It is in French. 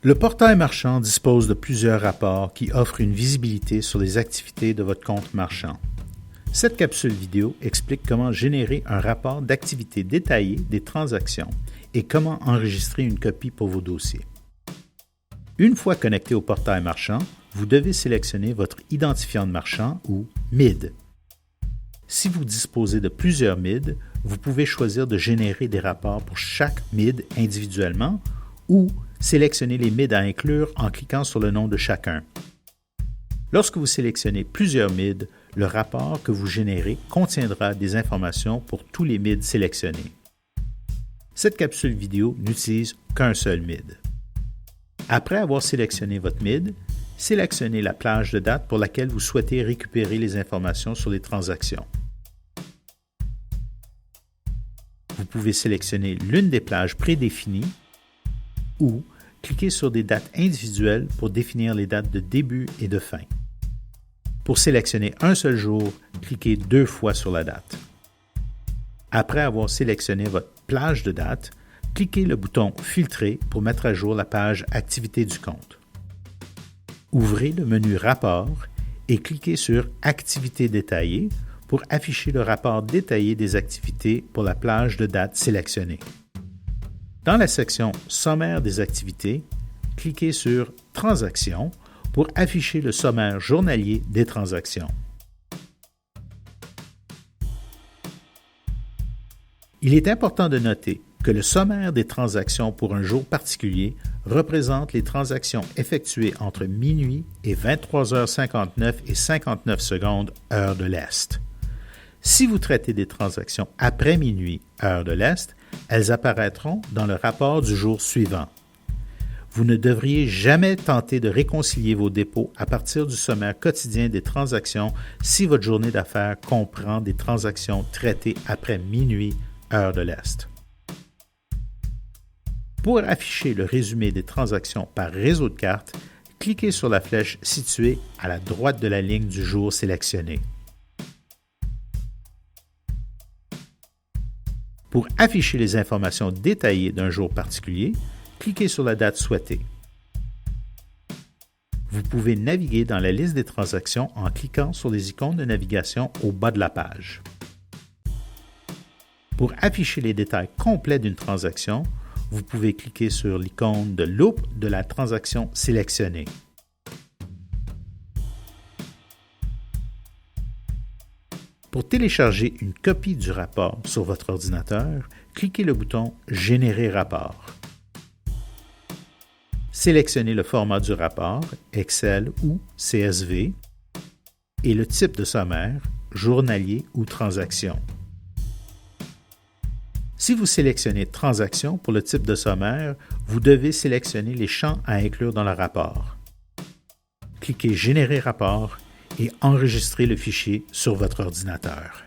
Le portail marchand dispose de plusieurs rapports qui offrent une visibilité sur les activités de votre compte marchand. Cette capsule vidéo explique comment générer un rapport d'activité détaillé des transactions et comment enregistrer une copie pour vos dossiers. Une fois connecté au portail marchand, vous devez sélectionner votre identifiant de marchand ou MID. Si vous disposez de plusieurs MID, vous pouvez choisir de générer des rapports pour chaque MID individuellement ou sélectionner les MID à inclure en cliquant sur le nom de chacun. Lorsque vous sélectionnez plusieurs MID, le rapport que vous générez contiendra des informations pour tous les MID sélectionnés. Cette capsule vidéo n'utilise qu'un seul MID. Après avoir sélectionné votre MID, sélectionnez la plage de date pour laquelle vous souhaitez récupérer les informations sur les transactions. Vous pouvez sélectionner l'une des plages prédéfinies ou cliquer sur des dates individuelles pour définir les dates de début et de fin. Pour sélectionner un seul jour, cliquez 2 fois sur la date. Après avoir sélectionné votre plage de date, cliquez le bouton « Filtrer » pour mettre à jour la page « Activité du compte ». Ouvrez le menu « Rapport » et cliquez sur « Activités détaillées » pour afficher le rapport détaillé des activités pour la plage de date sélectionnée. Dans la section « Sommaire des activités », cliquez sur « Transactions » pour afficher le sommaire journalier des transactions. Il est important de noter que le sommaire des transactions pour un jour particulier représente les transactions effectuées entre minuit et 23h59 et 59 secondes, heure de l'Est. Si vous traitez des transactions après minuit, heure de l'Est, elles apparaîtront dans le rapport du jour suivant. Vous ne devriez jamais tenter de réconcilier vos dépôts à partir du sommaire quotidien des transactions si votre journée d'affaires comprend des transactions traitées après minuit, heure de l'Est. Pour afficher le résumé des transactions par réseau de cartes, cliquez sur la flèche située à la droite de la ligne du jour sélectionné. Pour afficher les informations détaillées d'un jour particulier, cliquez sur la date souhaitée. Vous pouvez naviguer dans la liste des transactions en cliquant sur les icônes de navigation au bas de la page. Pour afficher les détails complets d'une transaction, vous pouvez cliquer sur l'icône de loupe de la transaction sélectionnée. Pour télécharger une copie du rapport sur votre ordinateur, cliquez le bouton « Générer rapport ». Sélectionnez le format du rapport, Excel ou CSV, et le type de sommaire, journalier ou transaction. Si vous sélectionnez Transaction pour le type de sommaire, vous devez sélectionner les champs à inclure dans le rapport. Cliquez Générer rapport et enregistrez le fichier sur votre ordinateur.